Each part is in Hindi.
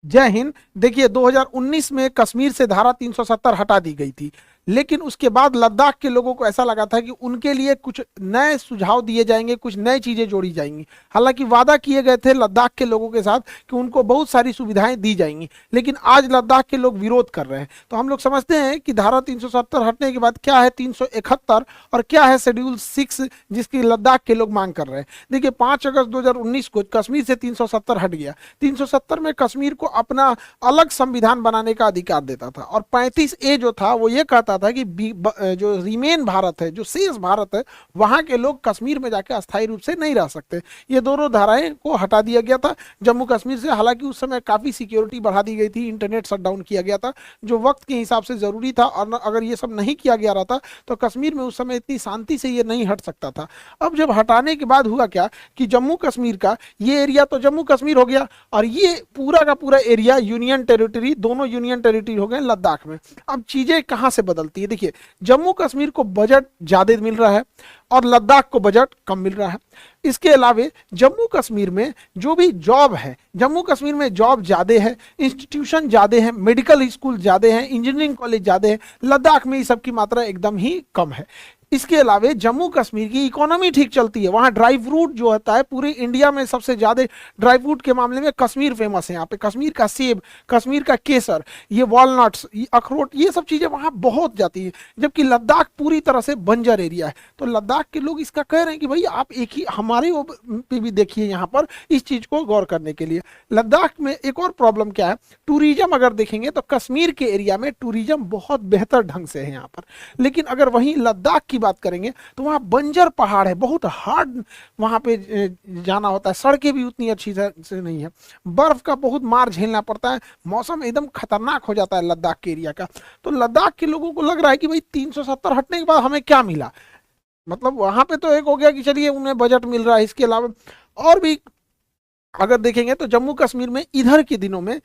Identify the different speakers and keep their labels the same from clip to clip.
Speaker 1: जय हिंद। देखिए 2019 में कश्मीर से धारा 370 हटा दी गई थी, लेकिन उसके बाद लद्दाख के लोगों को ऐसा लगा था कि उनके लिए कुछ नए सुझाव दिए जाएंगे, कुछ नई चीजें जोड़ी जाएंगी। हालांकि वादा किए गए थे लद्दाख के लोगों के साथ कि उनको बहुत सारी सुविधाएं दी जाएंगी, लेकिन आज लद्दाख के लोग विरोध कर रहे हैं। तो हम लोग समझते हैं कि धारा 370 हटने के बाद क्या है 371 और क्या है शेड्यूल 6 जिसकी लद्दाख के लोग मांग कर रहे हैं। देखिए 5 अगस्त 2019 को कश्मीर से 370 हट गया। 370 में कश्मीर को अपना अलग संविधान बनाने का अधिकार देता था, और 35A जो था वो ये कहता था कि जो रिमेन भारत है, जो शेष भारत है, वहां के लोग कश्मीर में जाके अस्थायी रूप से नहीं रह सकते। ये दोनों धाराएं को हटा दिया गया था जम्मू कश्मीर से। हालांकि उस समय काफी सिक्योरिटी बढ़ा दी गई थी, इंटरनेट शटडाउन किया गया था जो वक्त के हिसाब से जरूरी था, और अगर ये सब नहीं किया गया रहता तो कश्मीर में उस समय इतनी शांति से ये नहीं हट सकता था। अब जब हटाने के बाद हुआ क्या कि जम्मू कश्मीर का ये एरिया तो जम्मू कश्मीर हो गया, और ये पूरा का पूरा एरिया यूनियन टेरिटरी, दोनों यूनियन टेरिटरी हो गए लद्दाख में। अब चीजें कहां से बदलती है, देखिए जम्मू कश्मीर को बजट ज्यादा मिल रहा है और लद्दाख को बजट कम मिल रहा है। इसके अलावे जम्मू कश्मीर में जो भी जॉब है, जम्मू कश्मीर में जॉब ज्यादा है, इंस्टीट्यूशन ज्यादा है, मेडिकल स्कूल ज्यादा है, इंजीनियरिंग कॉलेज ज्यादा है। लद्दाख में ये सब की मात्रा एकदम ही कम है। इसके अलावे जम्मू कश्मीर की इकोनॉमी ठीक चलती है। वहाँ ड्राई फ्रूट जो होता है, पूरे इंडिया में सबसे ज़्यादा ड्राई फ्रूट के मामले में कश्मीर फेमस है। यहाँ पे कश्मीर का सेब, कश्मीर का केसर, ये वॉलनट्स, ये अखरोट, ये सब चीज़ें वहाँ बहुत जाती हैं। जबकि लद्दाख पूरी तरह से बंजर एरिया है। तो लद्दाख के लोग इसका कह रहे हैं कि भाई आप एक ही हमारे वो पे भी देखिए, यहाँ पर इस चीज़ को गौर करने के लिए। लद्दाख में एक और प्रॉब्लम क्या है, टूरिज्म अगर देखेंगे तो कश्मीर के एरिया में टूरिज्म बहुत बेहतर ढंग से है यहाँ पर। लेकिन अगर वहीं लद्दाख की बात करेंगे तो वहाँ बंजर पहाड़ है, बहुत हार्ड वहाँ पे जाना होता है, सड़कें भी उतनी अच्छी से नहीं है, बर्फ का बहुत मार झेलना पड़ता है, मौसम एकदम खतरनाक हो जाता है लद्दाख के एरिया का। तो लद्दाख के लोगों को लग रहा है कि भाई 370 हटने के बाद हमें क्या मिला। मतलब वहां पे तो एक हो गया कि चलिए उन्हें बजट मिल रहा है, इसके अलावा और भी अगर देखेंगे तो जम्मू कश्मीर में इधर के दिनों में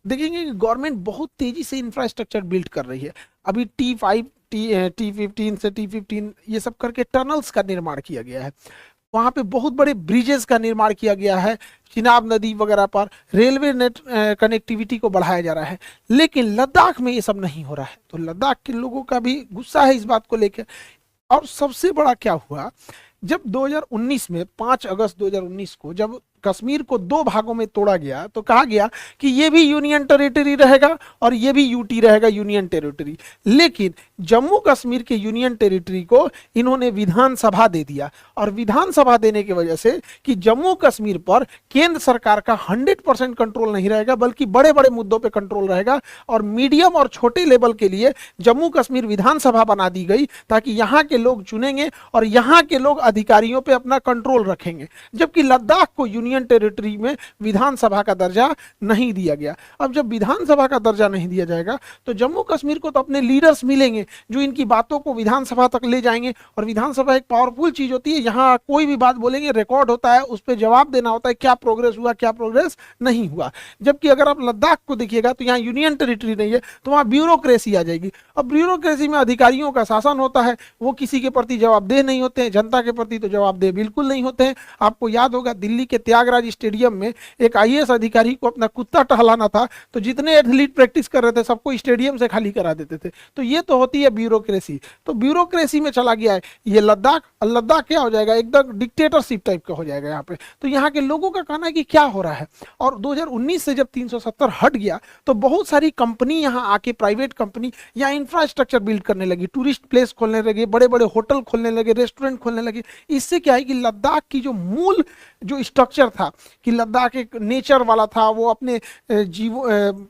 Speaker 1: देखेंगे कि गवर्नमेंट बहुत तेजी से इंफ्रास्ट्रक्चर बिल्ड कर रही है। अभी T5 T15 से T15 ये सब करके टनल्स का निर्माण किया गया है। वहाँ पे बहुत बड़े ब्रिजेस का निर्माण किया गया है, चिनाब नदी वगैरह पर रेलवे नेट कनेक्टिविटी को बढ़ाया जा रहा है। लेकिन लद्दाख में ये सब नहीं हो रहा है। तो लद्दाख के लोगों का भी गुस्सा है इस बात को लेकर। और सबसे बड़ा क्या हुआ, जब 2019 में 5 अगस्त 2019 को जब कश्मीर को दो भागों में तोड़ा गया तो कहा गया कि ये भी यूनियन टेरिटरी रहेगा और ये भी यूटी रहेगा, यूनियन टेरिटरी। लेकिन जम्मू कश्मीर के यूनियन टेरिटरी को इन्होंने विधानसभा दे दिया, और विधानसभा देने की वजह से कि जम्मू कश्मीर पर केंद्र सरकार का 100% कंट्रोल नहीं रहेगा, बल्कि बड़े बड़े मुद्दों पर कंट्रोल रहेगा। और मीडियम और छोटे लेवल के लिए जम्मू कश्मीर विधानसभा बना दी गई ताकि यहाँ के लोग चुनेंगे और यहाँ के लोग अधिकारियों पर अपना कंट्रोल रखेंगे। जबकि लद्दाख को यूनियन टेरिटरी में विधानसभा का दर्जा नहीं दिया गया। अब जब विधानसभा का दर्जा नहीं दिया जाएगा तो जम्मू कश्मीर को तो अपने लीडर्स मिलेंगे जो इनकी बातों को विधानसभा तक ले जाएंगे। और विधानसभा एक पावरफुल चीज होती है, यहाँ कोई भी बात बोलेंगे रिकॉर्ड होता है, उस पर जवाब देना होता है, क्या प्रोग्रेस हुआ क्या प्रोग्रेस नहीं हुआ। जबकि अगर आप लद्दाख को देखिएगा तो यहाँ यूनियन टेरिटरी नहीं है, तो वहाँ ब्यूरोक्रेसी आ जाएगी। अब ब्यूरोक्रेसी में अधिकारियों का शासन होता है, वो किसी के प्रति जवाबदेह नहीं होते हैं, जनता के प्रति तो जवाबदेह बिल्कुल नहीं होते हैं। आपको याद होगा दिल्ली के त्यागराज स्टेडियम में एक IAS अधिकारी को अपना कुत्ता टहलाना था, तो जितने एथलीट प्रैक्टिस कर रहे थे सबको स्टेडियम से खाली करा देते थे। तो ये तो होती है ब्यूरोक्रेसी। तो ब्यूरोक्रेसी में चला गया है ये लद्दाख। लद्दाख क्या हो जाएगा, एकदम डिक्टेटरशिप टाइप का हो जाएगा यहाँ पे। तो यहाँ के लोगों का कहना है कि क्या हो रहा है। और 2019 से जब 370 हट गया तो बहुत सारी कंपनी यहाँ आके, प्राइवेट कंपनी यहाँ इंफ्रास्ट्रक्चर बिल्ड करने लगी, टूरिस्ट प्लेस खोलने लगे, बड़े बड़े होटल खोलने लगे, रेस्टोरेंट खोलने लगे। इससे क्या है कि लद्दाख की जो मूल जो स्ट्रक्चर था कि लद्दाख एक नेचर वाला था, वो अपने जीव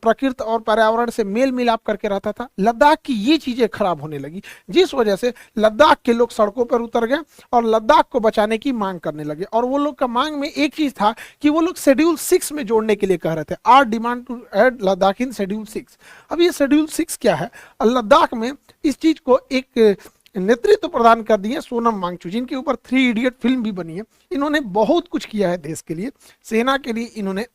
Speaker 1: प्रकृति और पर्यावरण से मेल मिलाप करके रहता था, लद्दाख की ये चीजें खराब होने लगी, जिस वजह से लद्दाख के लोग सड़कों पर उतर गए और लद्दाख को बचाने की मांग करने लगे। और वो लोग का मांग में एक चीज था कि वो लोग शेड्यूल 6 में जोड़ने के लिए कह रहे थे, are demand to add Ladakh in schedule 6। अब ये शेड्यूल 6 क्या है, लद्दाख में इस चीज को एक नेतृत्व प्रदान कर दिए सोनम वांगचुक, जिनके ऊपर 3 इडियट फिल्म भी बनी है। इन्होंने बहुत कुछ किया है देश के लिए, सेना के लिए इन्होंने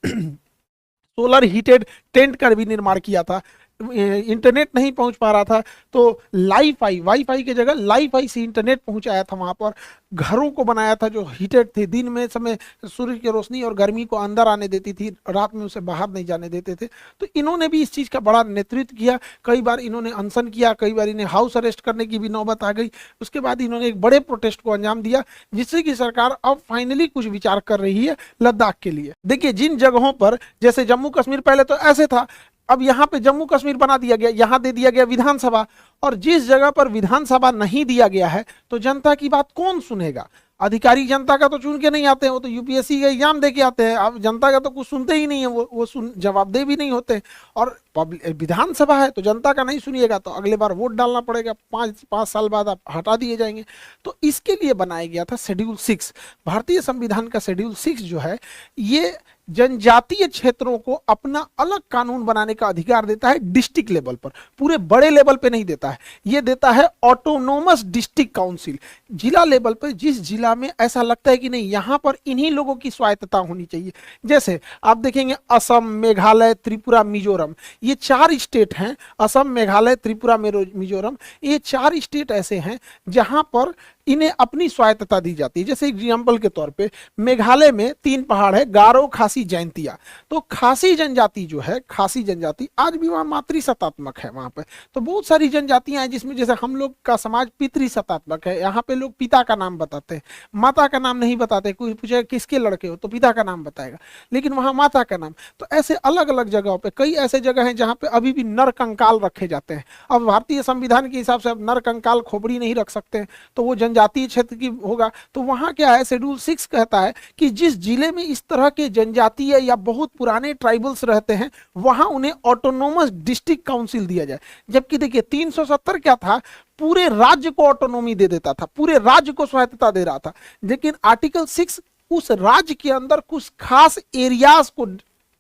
Speaker 1: सोलर हीटेड टेंट का भी निर्माण किया था, इंटरनेट नहीं पहुंच पा रहा था, तो वाईफाई की जगह लाईफाई से इंटरनेट पहुंचाया था वहां पर। घरों को बनाया था जो हीटेड थे, दिन में समय सूर्य की रोशनी और गर्मी को अंदर आने देती थी, रात में उसे बाहर नहीं जाने देते थे। तो इन्होंने भी इस चीज का बड़ा नेतृत्व किया। कई बार इन्होंने अनशन किया, कई बार इन्हें हाउस अरेस्ट करने की भी नौबत आ गई। उसके बाद इन्होंने एक बड़े प्रोटेस्ट को अंजाम दिया, जिससे कि सरकार अब फाइनली कुछ विचार कर रही है लद्दाख के लिए। देखिए, जिन जगहों पर, जैसे जम्मू कश्मीर पहले तो ऐसे था, अब यहाँ पे जम्मू कश्मीर बना दिया गया, यहाँ दे दिया गया विधानसभा। और जिस जगह पर विधानसभा नहीं दिया गया है, तो जनता की बात कौन सुनेगा? अधिकारी जनता का तो चुन के नहीं आते हैं, वो तो यूपीएससी का एग्जाम दे के आते हैं। अब जनता का तो कुछ सुनते ही नहीं है, वो जवाबदेह भी नहीं होते। और विधानसभा है तो जनता का नहीं सुनिएगा तो अगले बार वोट डालना पड़ेगा, 5 साल बाद आप हटा दिए जाएंगे। तो इसके लिए बनाया गया था शेड्यूल 6। भारतीय संविधान का शेड्यूल 6 जो है, ये जनजातीय क्षेत्रों को अपना अलग कानून बनाने का अधिकार देता है डिस्ट्रिक्ट लेवल पर, पूरे बड़े लेवल पे नहीं देता है। ये देता है ऑटोनोमस डिस्ट्रिक्ट काउंसिल, जिला लेवल पर। जिस जिला में ऐसा लगता है कि नहीं, यहाँ पर इन्हीं लोगों की स्वायत्तता होनी चाहिए। जैसे आप देखेंगे असम, मेघालय, त्रिपुरा, मिजोरम, ये 4 स्टेट हैं। असम, मेघालय, त्रिपुरा, मिजोरम, ये 4 स्टेट ऐसे हैं जहां पर इन्हें अपनी स्वायत्तता दी जाती है। जैसे एग्जाम्पल के तौर पे मेघालय में 3 पहाड़ है, गारो, खासी, जैंतिया। तो खासी जनजाति जो है, खासी जनजाति आज भी वहां मातृसत्तात्मक है। वहां पे तो बहुत सारी जनजातियां हैं जिसमें, जैसे हम लोग का समाज पितृसत्तात्मक है, यहाँ पे लोग पिता का नाम बताते हैं, माता का नाम नहीं बताते। कोई पूछेगा किसके लड़के हो तो पिता का नाम बताएगा, लेकिन वहां माता का नाम। तो ऐसे अलग अलग जगहों पे कई ऐसे जगह हैं जहां पे अभी भी नर कंकाल रखे जाते हैं। अब भारतीय संविधान के हिसाब से अब नर कंकाल खोपड़ी नहीं रख सकते हैं, तो वो जनजातीय क्षेत्र की होगा। तो वहां क्या है, शेड्यूल 6 कहता है कि जिस जिले में इस तरह के जनजातीय या बहुत पुराने ट्राइबल्स रहते हैं, वहां उन्हें ऑटोनोमस डिस्ट्रिक्ट काउंसिल दिया जाए। जबकि देखिए 370 क्या था, पूरे राज्य को ऑटोनोमी दे देता था, पूरे राज्य को स्वायत्तता दे रहा था। लेकिन आर्टिकल 6 उस राज्य के अंदर कुछ खास एरियाज को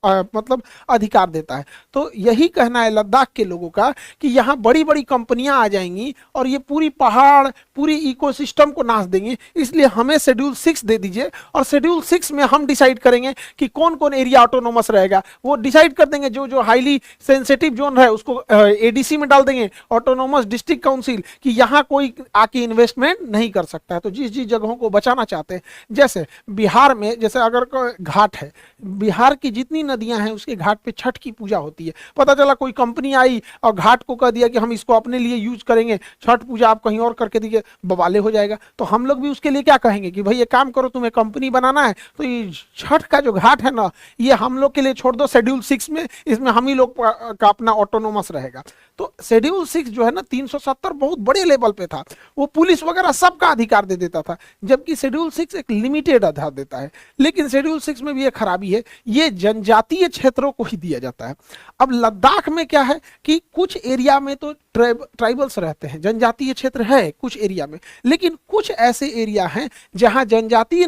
Speaker 1: मतलब अधिकार देता है। तो यही कहना है लद्दाख के लोगों का कि यहाँ बड़ी बड़ी कंपनियां आ जाएंगी और ये पूरी पहाड़, पूरी इकोसिस्टम को नाश देंगी। इसलिए हमें शेड्यूल 6 दे दीजिए, और शेड्यूल 6 में हम डिसाइड करेंगे कि कौन कौन एरिया ऑटोनोमस रहेगा। वो डिसाइड कर देंगे, जो जो हाईली सेंसिटिव जोन है उसको एडीसी में डाल देंगे, ऑटोनोमस डिस्ट्रिक्ट काउंसिल, कि यहाँ कोई आके इन्वेस्टमेंट नहीं कर सकता है। तो जिस जिस जगहों को बचाना चाहते हैं, जैसे बिहार में, जैसे अगर घाट है, बिहार की जितनी नदियां हैं उसके घाट पे छठ की पूजा होती है। पता चला कोई कंपनी आई और घाट को कह दिया कि हम इसको अपने लिए यूज करेंगे, छठ पूजा आप कहीं और करके दीजिए, बवाले हो जाएगा। तो हम लोग भी उसके लिए क्या कहेंगे कि भाई ये काम करो, तुम्हें कंपनी बनाना है तो ये छठ का जो घाट है ना, ये हम लोग के लिए छोड़ दो शेड्यूल 6 में, इसमें हम ही लोग का अपना ऑटोनोमस रहेगा। तो शेड्यूल 6 जो है ना, 370 बहुत बड़े लेवल पे था, वो पुलिस वगैरह सबका अधिकार दे देता था, जबकि शेड्यूल 6 एक लिमिटेड आधार देता है। लेकिन शेड्यूल 6 में भी एक खराबी है, ये जनजातीय क्षेत्रों को ही दिया जाता है। अब लद्दाख में क्या है कि कुछ एरिया में तो ट्राइबल्स रहते हैं, जनजातीय क्षेत्र है कुछ एरिया में, लेकिन कुछ ऐसे एरिया हैं जहां जनजातीय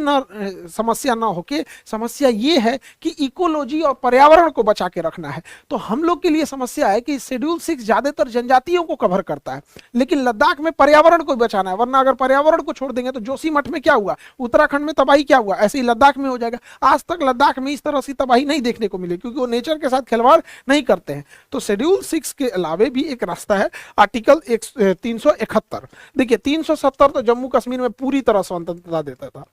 Speaker 1: समस्या ना होके समस्या ये है कि इकोलॉजी और पर्यावरण को बचा के रखना है। तो हम लोग के लिए समस्या है कि शेड्यूल 6 ज्यादातर जनजातियों को कवर करता है, लेकिन लद्दाख में पर्यावरण को बचाना है। वरना अगर पर्यावरण को छोड़ देंगे तो जोशीमठ में क्या हुआ, उत्तराखंड में तबाही क्या हुआ, ऐसे ही लद्दाख में हो जाएगा। आज तक लद्दाख में इस तरह की तबाही नहीं देखने को मिली, क्योंकि वो नेचर के साथ खिलवाड़ नहीं करते हैं। तो शेड्यूल 6 के अलावे भी एक रास्ता है, आर्टिकल 371। देखिए 370 तो जम्मू कश्मीर में पूरी तरह स्वतंत्रता देता था,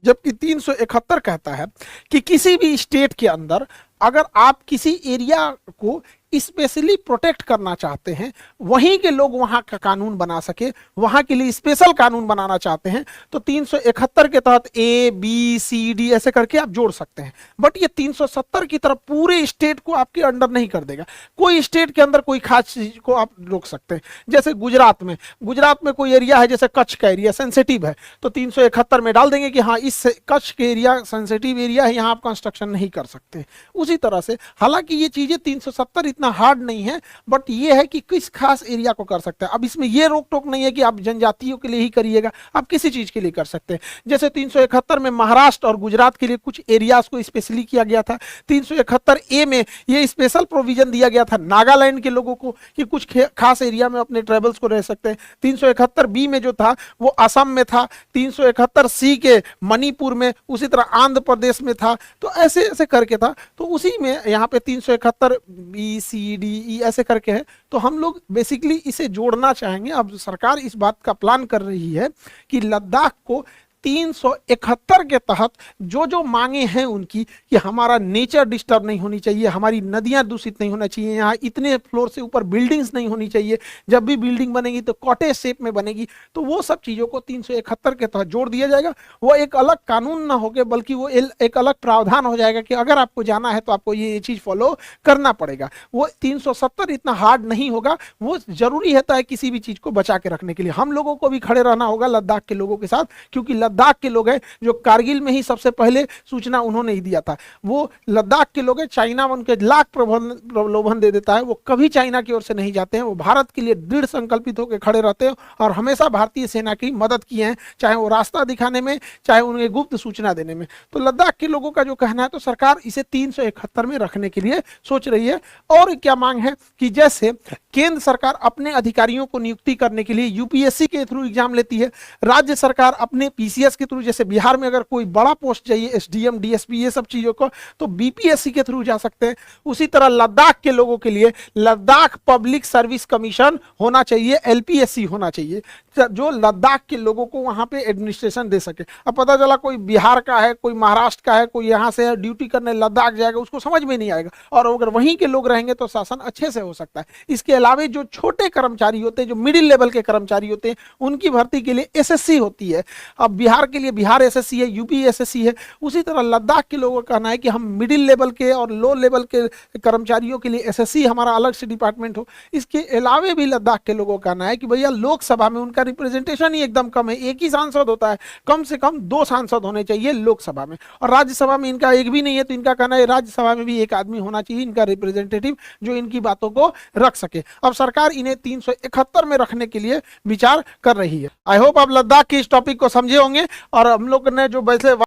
Speaker 1: जबकि 371 कहता है कि किसी भी स्टेट के अंदर अगर आप किसी एरिया को स्पेशली प्रोटेक्ट करना चाहते हैं, वहीं के लोग वहां का कानून बना सके, वहां के लिए स्पेशल कानून बनाना चाहते हैं, तो 371 के तहत ए बी सी डी ऐसे करके आप जोड़ सकते हैं। बट ये 370 की तरफ पूरे स्टेट को आपके अंडर नहीं कर देगा। कोई स्टेट के अंदर कोई खास चीज को आप रोक सकते हैं। जैसे गुजरात में कोई एरिया है, जैसे कच्छ का एरिया सेंसिटिव है, तो 371 में डाल देंगे कि हाँ इस कच्छ के एरिया सेंसिटिव एरिया है, यहाँ आप कंस्ट्रक्शन नहीं कर सकते। उसी तरह से हालांकि ये चीजें 370 इतना हार्ड नहीं है, बट ये है कि किस खास एरिया को कर सकते हैं। अब इसमें ये रोक टोक नहीं है कि आप जनजातियों के लिए ही करिएगा, आप किसी चीज के लिए कर सकते हैं। जैसे 371 में महाराष्ट्र और गुजरात के लिए कुछ एरियाज को स्पेशली किया गया था। 371 ए में ये स्पेशल प्रोविजन दिया गया था नागालैंड के लोगों को कि कुछ खास एरिया में अपने ट्राइबल्स को रह सकते हैं। 371 बी में जो था वो असम में था, 371 सी के मणिपुर में, उसी तरह आंध्र प्रदेश में था। तो ऐसे ऐसे करके था, तो उसी में यहाँ पे 371 बी ABCD ऐसे करके है, तो हम लोग बेसिकली इसे जोड़ना चाहेंगे। अब सरकार इस बात का प्लान कर रही है कि लद्दाख को 371 के तहत जो जो मांगे हैं उनकी, कि हमारा नेचर डिस्टर्ब नहीं होनी चाहिए, हमारी नदियां दूषित नहीं होना चाहिए, यहाँ इतने फ्लोर से ऊपर बिल्डिंग्स नहीं होनी चाहिए, जब भी बिल्डिंग बनेगी तो कॉटेज शेप में बनेगी, तो वो सब चीज़ों को 371 के तहत जोड़ दिया जाएगा। वो एक अलग कानून ना होके बल्कि वो एक अलग प्रावधान हो जाएगा कि अगर आपको जाना है तो आपको ये चीज़ फॉलो करना पड़ेगा। वो 370 इतना हार्ड नहीं होगा, वो जरूरी रहता है किसी भी चीज़ को बचा के रखने के लिए। हम लोगों को भी खड़े रहना होगा लद्दाख के लोगों के साथ, क्योंकि लद्दाख के लोग हैं जो कारगिल में ही सबसे पहले सूचना उन्होंने ही दिया था। वो लद्दाख के लोग हैं, चाइना उनके लाख प्रलोभन दे देता है, वो कभी चाइना की ओर से नहीं जाते हैं, वो भारत के लिए दृढ़ संकल्पित होकर खड़े रहते हैं और हमेशा भारतीय सेना की मदद किए हैं, चाहे वो रास्ता दिखाने में, चाहे उन्हें गुप्त सूचना देने में। तो लद्दाख के लोगों का जो कहना है, तो सरकार इसे 371 में रखने के लिए सोच रही है। और क्या मांग है कि जैसे केंद्र सरकार अपने अधिकारियों को नियुक्ति करने के लिए यूपीएससी के थ्रू एग्जाम लेती है, राज्य सरकार अपने पीसीएस के थ्रू, जैसे बिहार में अगर कोई बड़ा पोस्ट चाहिए एसडीएम डीएसपी ये सब चीजों को, तो बीपीएससी के थ्रू जा सकते हैं। उसी तरह लद्दाख के लोगों के लिए लद्दाख पब्लिक सर्विस कमीशन होना चाहिए, एलपीएससी होना चाहिए, जो लद्दाख के लोगों को वहां पे एडमिनिस्ट्रेशन दे सके। अब पता चला कोई बिहार का है, कोई महाराष्ट्र का है, कोई यहाँ से ड्यूटी करने लद्दाख जाएगा, उसको समझ में नहीं आएगा, और अगर वहीं के लोग रहेंगे तो शासन अच्छे से हो सकता है। इसके अलावा जो छोटे कर्मचारी होते हैं, जो मिडिल लेवल के कर्मचारी होते हैं, उनकी भर्ती के लिए एसएससी होती है। अब बिहार के लिए बिहार एसएससी है, यूपी एसएससी है। उसी तरह लद्दाख के लोगों का कहना है कि हम मिडिल लेवल के और लो लेवल के कर्मचारियों के लिए एसएससी हमारा अलग से डिपार्टमेंट हो। इसके अलावा भी लद्दाख के लोगों का कहना है कि भैया लोकसभा में उनका रिप्रेजेंटेशन ही एकदम कम है, एक ही सांसद होता है, कम से कम 2 सांसद होने चाहिए लोकसभा में, और राज्यसभा में इनका एक भी नहीं है। तो इनका कहना है राज्यसभा में भी एक आदमी होना चाहिए इनका रिप्रेजेंटेटिव, जो इनकी बातों को रख सके। अब सरकार इन्हें 371 में रखने के लिए विचार कर रही है। आई होप आप लद्दाख के इस टॉपिक को समझे होंगे, और हम लोग ने जो वैसे